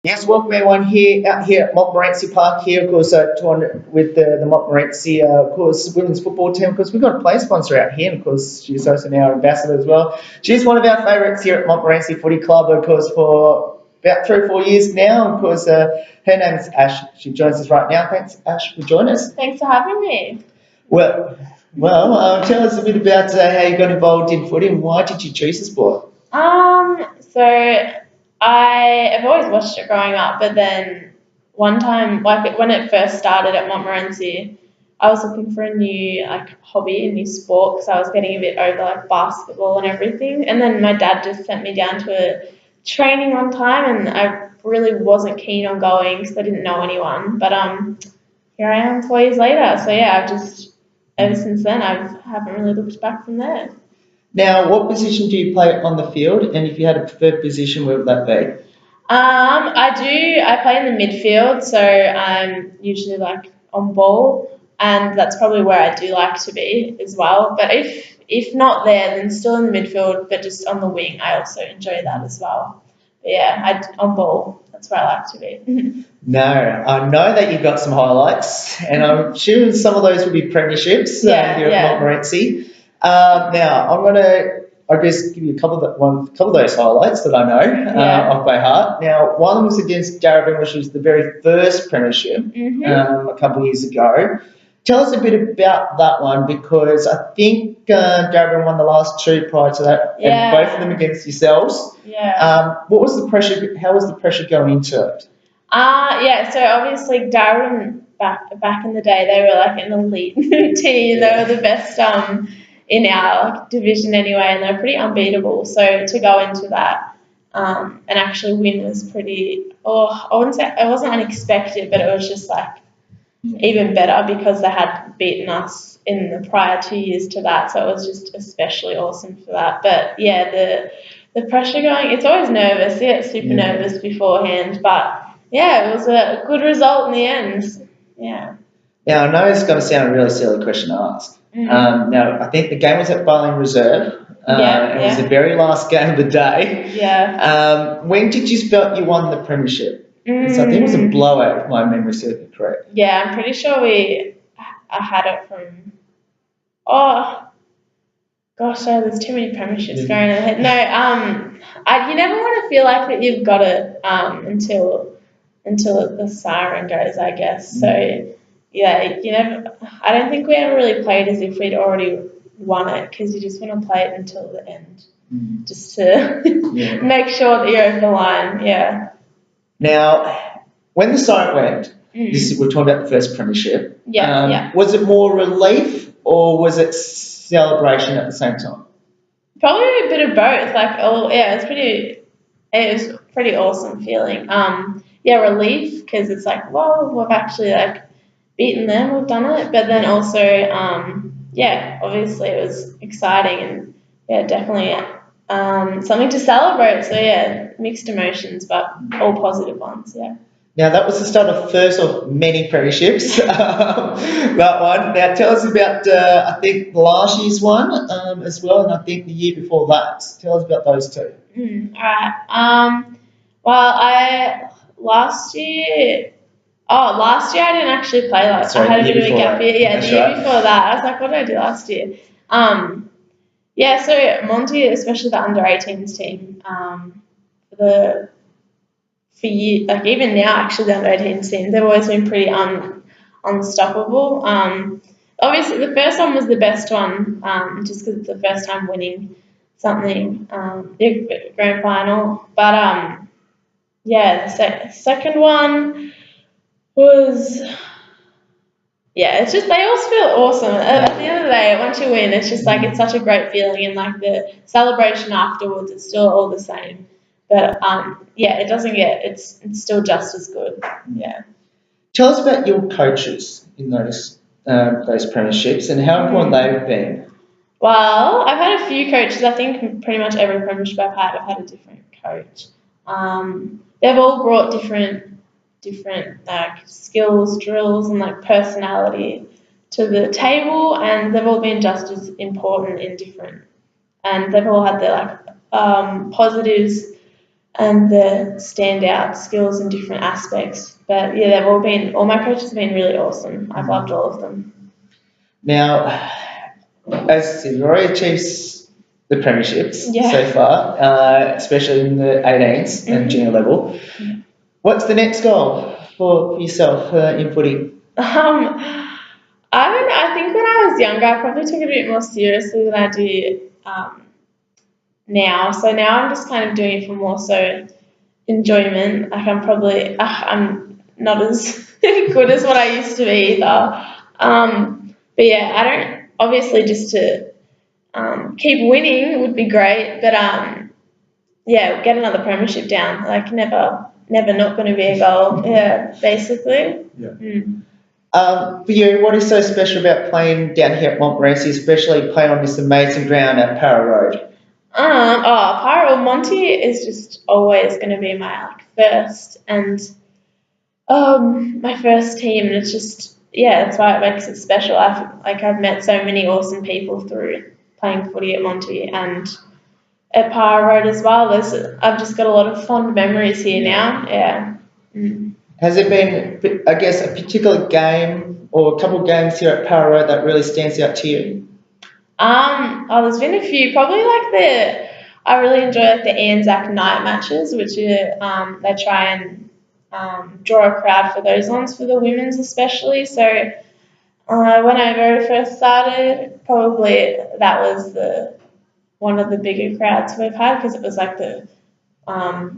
Yes, welcome everyone here out here at Montmorency Park here, of course, with the Montmorency, of course, women's football team. Of course, we've got a play sponsor out here, and of course, she's also now our ambassador as well. She's one of our favourites here at Montmorency Footy Club, of course, for about 3 or 4 years now. Of course, her name is Ash. She joins us right now. Thanks, Ash, for joining us. Thanks for having me. Well, tell us a bit about how you got involved in footy and why did you choose the sport? So I have always watched it growing up, but then one time, like when it first started at Montmorency, I was looking for a new hobby, a new sport, because I was getting a bit over basketball and everything. And then my dad just sent me down to a training one time, and I really wasn't keen on going because I didn't know anyone. But here I am 4 years later. So yeah, I've just ever since then I haven't really looked back from there. Now, what position do you play on the field? And if you had a preferred position, where would that be? I do. I play in the midfield, so I'm usually on ball, and that's probably where I do like to be as well. But if not there, then still in the midfield, but just on the wing. I also enjoy that as well. But yeah, on ball. That's where I like to be. No, I know that you've got some highlights, and I'm sure some of those will be premierships here at Montmorency. Now, I'm going to, I guess, give you a couple of those highlights that I know off by heart. Now, one of them was against Darabin, which was the very first premiership a couple of years ago. Tell us a bit about that one, because I think Darabin won the last two prior to that, and both of them against yourselves. What was the pressure? How was the pressure going into it? So obviously Darabin back in the day, they were an elite team. They were the best in our division anyway, and they're pretty unbeatable. So to go into that and actually win was pretty. I wouldn't say it wasn't unexpected, but it was just even better because they had beaten us in the prior 2 years to that. So it was just especially awesome for that. But yeah, the pressure going, it's always nervous. You get super nervous beforehand, but yeah, it was a good result in the end. Yeah. Now, I know it's going to sound a really silly question to ask. Now, I think the game was at Bowling Reserve. It was the very last game of the day. When did you felt you won the premiership? So I think it was a blowout, if my memory serves me correct. Yeah, I'm pretty sure I had it from. There's too many premierships going in the head. No, you never want to feel like that you've got it until the siren goes, I guess. So. Yeah, I don't think we ever really played as if we'd already won it, because you just want to play it until the end, just to make sure that you're over the line. Yeah. Now, when the siren went, we're talking about the first premiership. Was it more relief or was it celebration at the same time? Probably a bit of both. It was pretty awesome feeling. Relief, because it's we've actually beaten them, we've done it, but then also obviously it was exciting, and definitely something to celebrate. So mixed emotions, but all positive ones. Now, that was the start of first of many premierships. That one. Now, tell us about I think last year's one as well, and I think the year before that. Tell us about those two. All right. Last year I didn't actually play. I had a bit of a gap year. Yeah, the year before that, I was what did I do last year? So Monty, especially the under 18s team, for years, even now, actually the under 18s team, they've always been pretty unstoppable. Obviously, the first one was the best one, just because it's the first time winning something, grand final. But the second one was it's just they all feel awesome at the end of the day. Once you win, it's just it's such a great feeling, and the celebration afterwards, it's still all the same, but it doesn't get it's still just as good. Tell us about your coaches in those premierships and how important they've been. Well, I've had a few coaches. I think pretty much every premiership I've had a different coach. They've all brought different skills, drills, and personality to the table, and they've all been just as important in different, and they've all had their positives and the standout skills in different aspects. But yeah, all my coaches have been really awesome. I've loved all of them. Now, as you've already achieved the premierships so far, especially in the 18s and junior level, what's the next goal for yourself in footy? I think when I was younger, I probably took it a bit more seriously than I do now. So now I'm just kind of doing it for more so enjoyment. Like I'm not as good as what I used to be either. But yeah, I don't, obviously just to keep winning would be great, but yeah, get another premiership down. Like never not going to be a goal. Yeah, basically. Yeah. For you, what is so special about playing down here at Montmorency, especially playing on this amazing ground at Para Road? Monty is just always going to be my first and my first team, and it's just that's why it makes it special. I've met so many awesome people through playing footy at Monty and at Para Road as well. I've just got a lot of fond memories here now. Yeah. Has there been, I guess, a particular game or a couple of games here at Para Road that really stands out to you? There's been a few. Probably I really enjoy the Anzac night matches, which are they try and draw a crowd for those ones, for the women's especially. So when I very first started, probably that was one of the bigger crowds we've had, because it was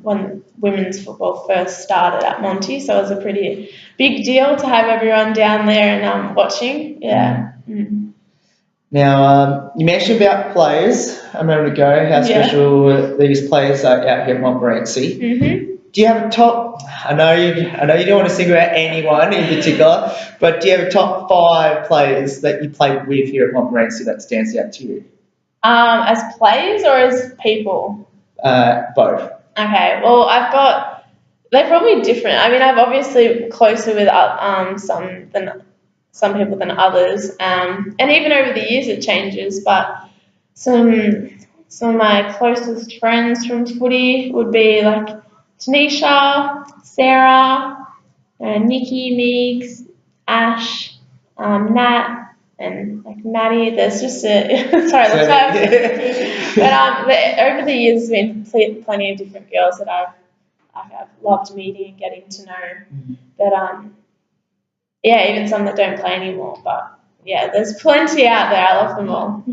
when women's football first started at Monty, so it was a pretty big deal to have everyone down there and watching. Yeah. Now, you mentioned about players a moment ago, how special these players are out here at Montmorency. Do you have a top, I know you don't want to single out anyone in particular, but do you have a top 5 players that you played with here at Montmorency that stands out to you? As players or as people? Both. Okay, well, they're probably different. I mean, I'm obviously closer with some people than others, and even over the years it changes, but some of my closest friends from footy would be like Tanisha, Sarah, Nikki, Meeks, Ash, Nat, and Maddie. There's just sorry, that's why I'm but over the years, there's been plenty of different girls that I've loved meeting and getting to know. But even some that don't play anymore. But yeah, there's plenty out there. I love them all.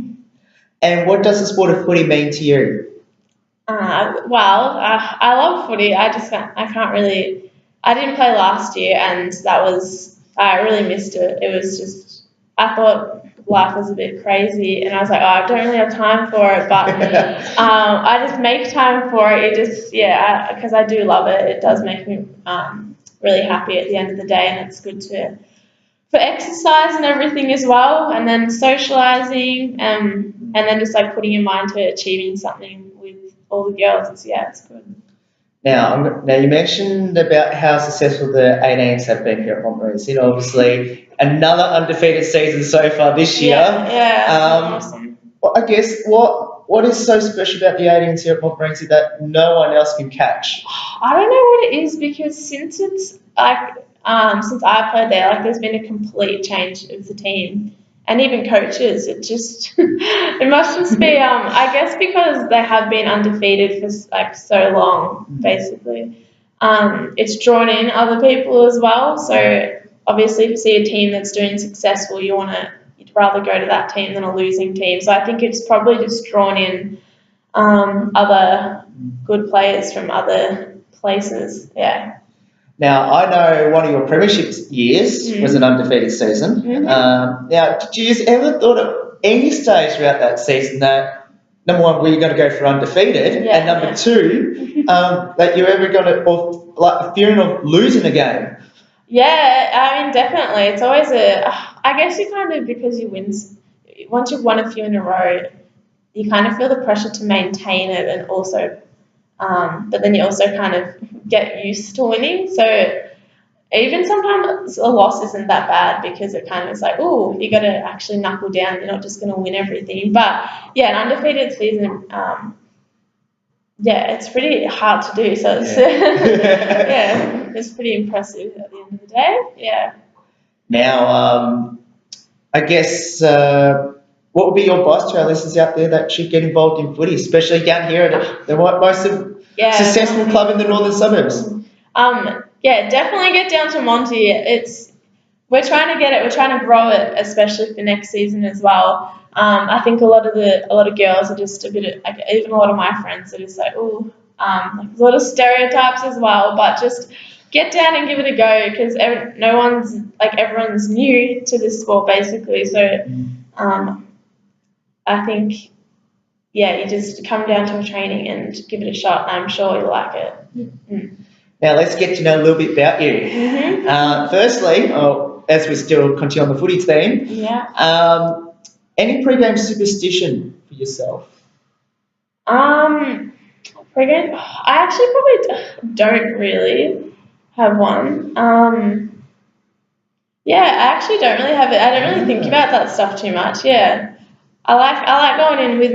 And what does the sport of footy mean to you? I love footy. I can't really. I didn't play last year, and I really missed it. It was just, I thought life was a bit crazy, and I was like, I don't really have time for it, but I just make time for it. It just, because I do love it. It does make me really happy at the end of the day, and it's good for exercise and everything as well, and then socialising, and then just putting your mind to achieving something with all the girls. It's good. Now you mentioned about how successful the 18s have been here at Montmorency. Obviously, another undefeated season so far this year. Awesome. Well, I guess what is so special about the 18s here at Montmorency that no one else can catch? I don't know what it is, because since I played there, there's been a complete change of the team. And even coaches, it must just be, I guess because they have been undefeated for so long, basically. It's drawn in other people as well. So obviously, if you see a team that's doing successful, you'd rather go to that team than a losing team. So I think it's probably just drawn in other good players from other places. Yeah. Now, I know one of your premiership years was an undefeated season. Now, did you ever thought at any stage throughout that season that, number one, were you going to go for undefeated? And number two, that you're ever going to, or the fearing of losing a game? Yeah, I mean, definitely. It's always I guess you kind of, because you win, once you've won a few in a row, you kind of feel the pressure to maintain it, and also, but then you also kind of get used to winning. So even sometimes a loss isn't that bad, because it kind of is you got to actually knuckle down. You're not just going to win everything. But yeah, an undefeated season, yeah, it's pretty hard to do. So it's yeah, it's pretty impressive at the end of the day. Yeah. Now, I guess what would be your advice to our listeners out there that should get involved in footy, especially down here at the most successful club in the northern suburbs? Yeah, definitely get down to Monty. We're trying to get it. We're trying to grow it, especially for next season as well. I think a lot of girls are just a bit like, even a lot of my friends are just like, oh, like there's a lot of stereotypes as well. But just get down and give it a go because everyone's new to this sport basically. So I think you just come down to a training and give it a shot. And I'm sure you'll like it. Mm. Now let's get to know a little bit about you. Mm-hmm. Firstly, as we still continue on the footy theme, any pre-game superstition for yourself? Pre-game, I actually probably don't really have one. I actually don't really have it. I don't really think about that stuff too much. Yeah. I like going in with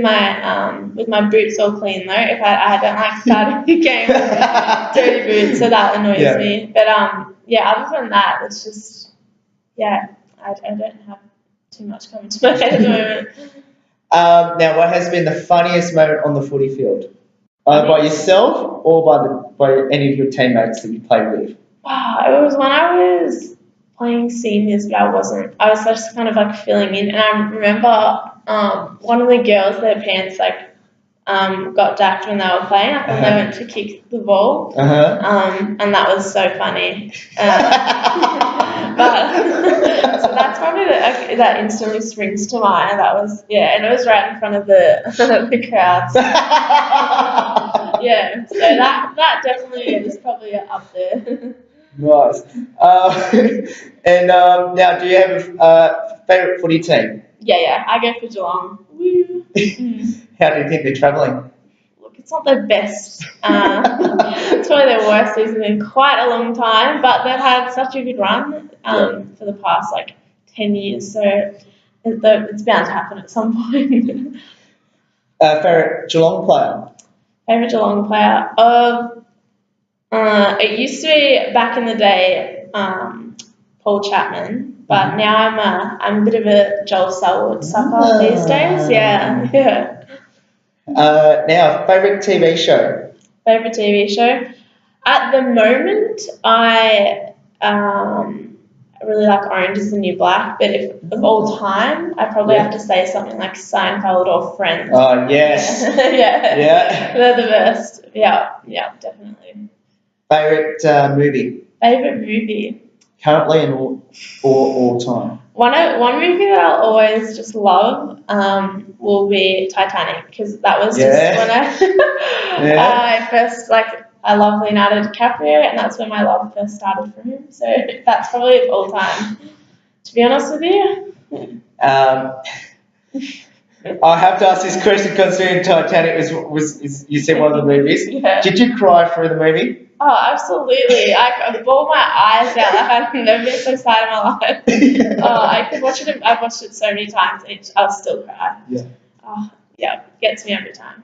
my boots all clean though. If I don't like starting the game with dirty boots, so that annoys me. But other than that, it's just I don't have too much coming to my head at the moment. Now, what has been the funniest moment on the footy field, either by yourself or by any of your teammates that you played with? Wow, it was when I was playing seniors, but I wasn't. I was just kind of like filling in, and I remember one of the girls, their pants got dacked when they were playing, like when they went to kick the ball, and that was so funny. But so that's probably that instantly springs to mind. That was and it was right in front of the crowd. So, so that definitely is probably up there. Nice. And now, do you have a favourite footy team? Yeah, I go for Geelong. Woo. How do you think they're travelling? Look, it's not their best. It's probably their worst season in quite a long time, but they've had such a good run for the past 10 years, so it's bound to happen at some point. Favourite Geelong player? Favourite Geelong player? It used to be back in the day, Paul Chapman. But now I'm a bit of a Joel Selwood sucker these days. Yeah. Now, favourite TV show? Favourite TV show? At the moment, I really like Orange is the New Black. But if of all time, I probably have to say something like Seinfeld or Friends. Oh, yes. Yeah. They're the best. Yeah, definitely. Favourite movie? Favourite movie? Currently and all time. One movie that I'll always just love will be Titanic, because that was just when I first I love Leonardo DiCaprio, and that's when my love first started for him. So that's probably all time. To be honest with you. I have to ask this question considering Titanic was you said one of the movies. Yeah. Did you cry through the movie? Oh, absolutely. I bawled my eyes out. I've never been so sad in my life. I could watch it. I've watched it so many times. I'll still cry. Yeah. Gets me every time.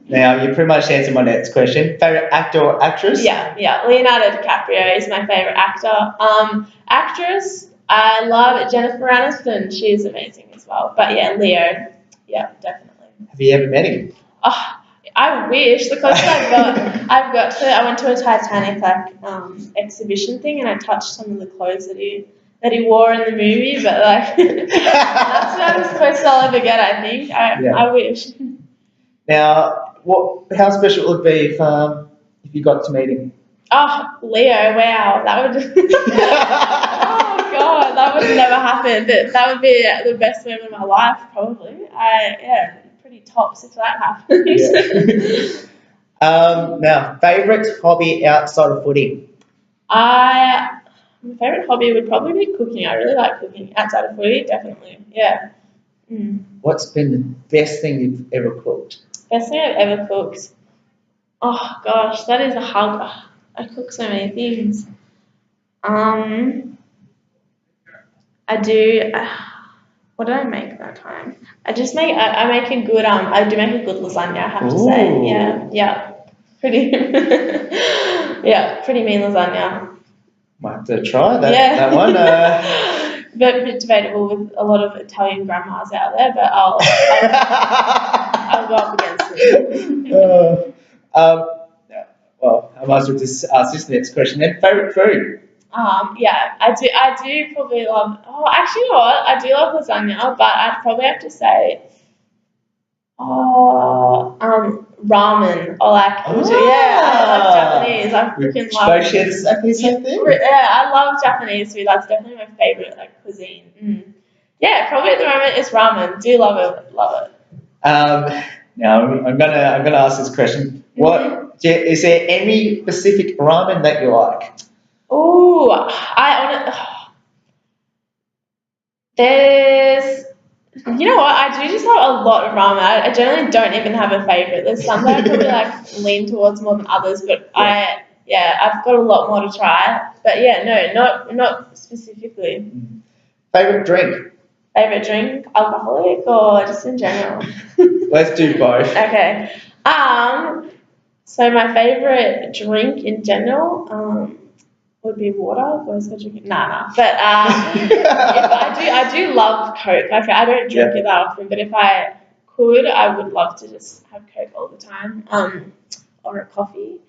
Now, you pretty much answered my next question. Favourite actor or actress? Yeah. Leonardo DiCaprio is my favourite actor. Actress, I love Jennifer Aniston. She's amazing as well. But Leo. Yeah, definitely. Have you ever met him? Oh, I wish. The closest I went to a Titanic exhibition thing, and I touched some of the clothes that he wore in the movie. But that's not as close as I'll ever get. I think. I wish. Now, how special would it be if you got to meet him? Oh, Leo! Wow, that would. Oh God, that would never happen. But that would be the best moment of my life, probably. Pretty tops if that happens. Now, favourite hobby outside of footy? My favourite hobby would probably be cooking. I really like cooking outside of footy, definitely. Yeah. What's been the best thing you've ever cooked? Best thing I've ever cooked? Oh gosh, that is a hard. I cook so many things. I do. What did I make that time? I make a good I do make a good lasagna, I have to say. Yeah. Pretty pretty mean lasagna. Might have to try that one. But a bit debatable with a lot of Italian grandmas out there, but I'll go up against them. Well, I might as well just ask this next question then. Favourite food? I do probably love. Oh, actually, you know what? I do love lasagna, but I'd probably have to say, ramen. Or like, I love Japanese. I freaking love. Both share exactly the same thing. Yeah, I love Japanese food. That's definitely my favorite like cuisine. Yeah, probably at the moment it's ramen. Do love it. Now I'm gonna ask this question. Is there any specific ramen that you like? Oh, there's, you know what? I do just have a lot of ramen. I generally don't even have a favorite. There's some that I probably like lean towards more than others, but I've got a lot more to try. But not specifically. Favorite drink? Favorite drink, alcoholic or just in general? Let's do both. Okay. So my favorite drink in general, would be water. Boys go drinking. Nah. But I do love Coke. Like I don't drink it that often, but if I could, I would love to just have Coke all the time. Or a coffee.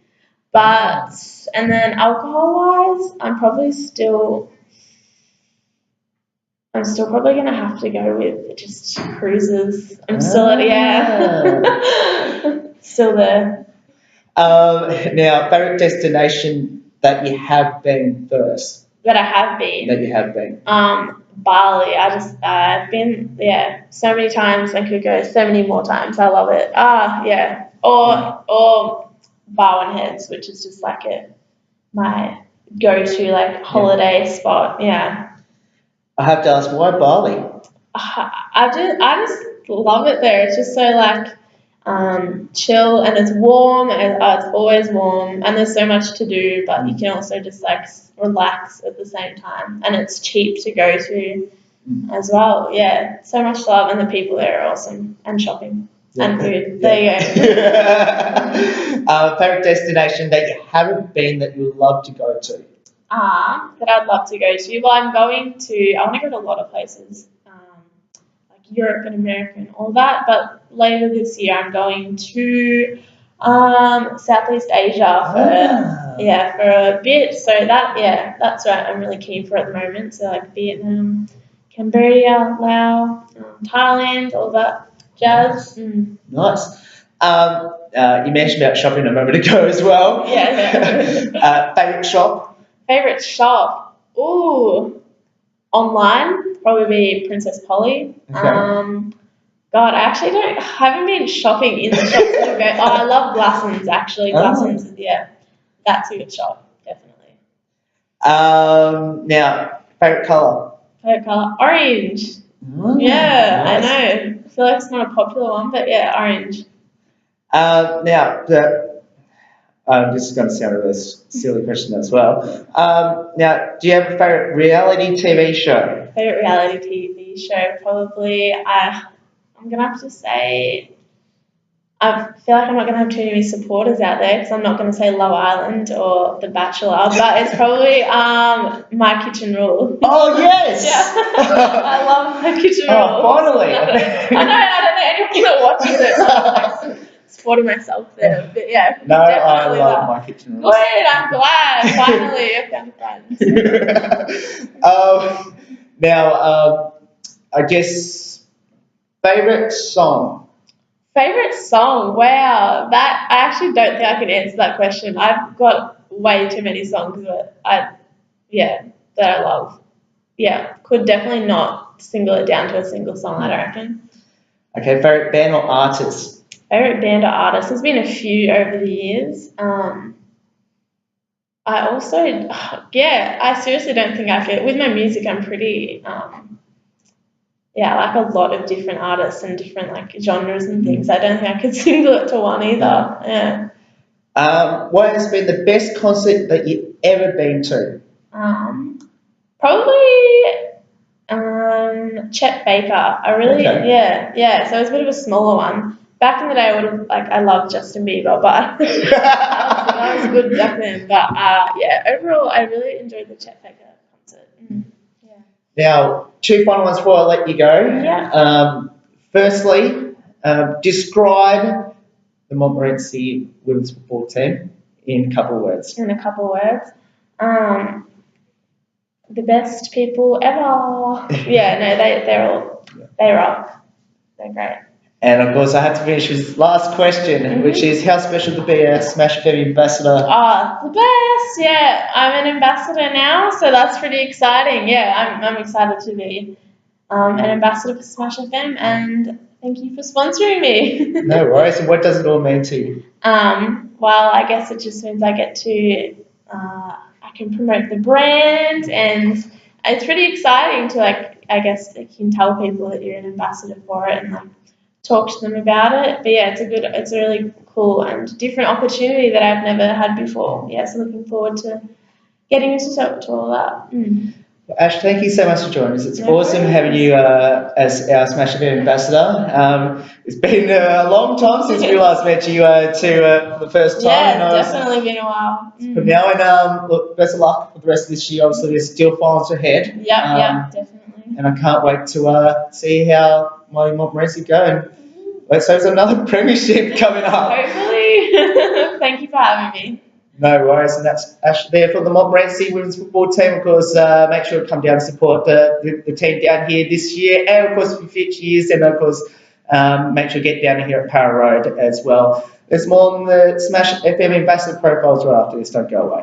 But and then alcohol wise, I'm still probably gonna have to go with just cruises. I'm still still there. Now, favorite destination that you have been first? That I have been. That you have been. Bali. I've been so many times. I could go so many more times. I love it. Or Barwon Heads, which is just like my go-to like holiday spot. Yeah. I have to ask, why Bali? I just love it there. It's just so like chill, and it's warm, and it's always warm, and there's so much to do, but you can also just like relax at the same time, and it's cheap to go to as well. Yeah, so much love, and the people there are awesome, and shopping and food. There you go. Favorite destination that you haven't been that you would love to go to? That I'd love to go to. Well, I want to go to a lot of places, like Europe and America and all that. But later this year, I'm going to Southeast Asia for a bit. So that's what I'm really keen for at the moment. So like Vietnam, Cambodia, Laos, Thailand, all that jazz. Nice. You mentioned about shopping a moment ago as well. Favorite shop? Favorite shop? Ooh, online, probably be Princess Polly. Okay. God, I haven't been shopping in the shops. I love Glassons actually. Glassons, that's a good shop, definitely. Now, favorite colour? Favorite colour? Orange. Nice. I know. I feel like it's not a popular one, but orange. Now, this is going to sound a really silly question as well. Now, do you have a favourite reality TV show? Favourite reality TV show? Probably, I'm going to have to say, I feel like I'm not going to have too many supporters out there because I'm not going to say Love Island or The Bachelor, but it's probably My Kitchen Rule. Oh, yes! I love My Kitchen Rule. Oh, finally! I don't know anyone that watches it. Supporting myself there, but no, I love My Kitchen Rules. Good, I'm glad. Finally, I found friends. Now, I guess favourite song. Favorite song? Wow, that I actually don't think I can answer that question. I've got way too many songs that I love. Yeah, could definitely not single it down to a single song, I don't reckon. Okay, favourite band or artist? Favorite band or artist? There's been a few over the years. I seriously don't think I could. With my music, I'm pretty, I like a lot of different artists and different like genres and things. I don't think I could single it to one either. Yeah. What has been the best concert that you've ever been to? Probably Chet Baker. I really, Okay. yeah. So it was a bit of a smaller one. Back in the day, I would have I loved Justin Bieber, but that was good back then. But yeah, overall, I really enjoyed the Chet Baker concert. Yeah. Now, 2 final ones before I let you go. Yeah. Firstly, describe the Montmorency women's football team in a couple of words. In a couple of words. The best people ever. Yeah, no, they rock. They're great. And of course, I have to finish with the last question, which is how special to be a Smash FM ambassador? Oh, the best. Yeah, I'm an ambassador now, so that's pretty exciting. Yeah, I'm excited to be an ambassador for Smash FM, and thank you for sponsoring me. No worries. And what does it all mean to you? Well, I guess it just means I get to I can promote the brand, and it's pretty exciting to I guess you can tell people that you're an ambassador for it and talk to them about it. But yeah, it's a really cool and different opportunity that I've never had before. Yeah, so looking forward to getting into to all that. Well, Ash, thank you so much for joining us. It's awesome having you as our Smash FM ambassador. It's been a long time since we last met you for the first time. Yeah, it's definitely been a while. But now, and look, best of luck for the rest of this year. Obviously, there's still finals ahead. Yeah, definitely. And I can't wait to see how Mighty Montmorency go. And let's hope there's another premiership coming up. Hopefully. Thank you for having me. No worries, and that's Ash there for the Montmorency women's football team. Of course, make sure to come down and support the team down here this year, and of course for future years. And of course, make sure to get down here at Para Road as well. There's more on the Smash FM ambassador profiles right after this. Don't go away.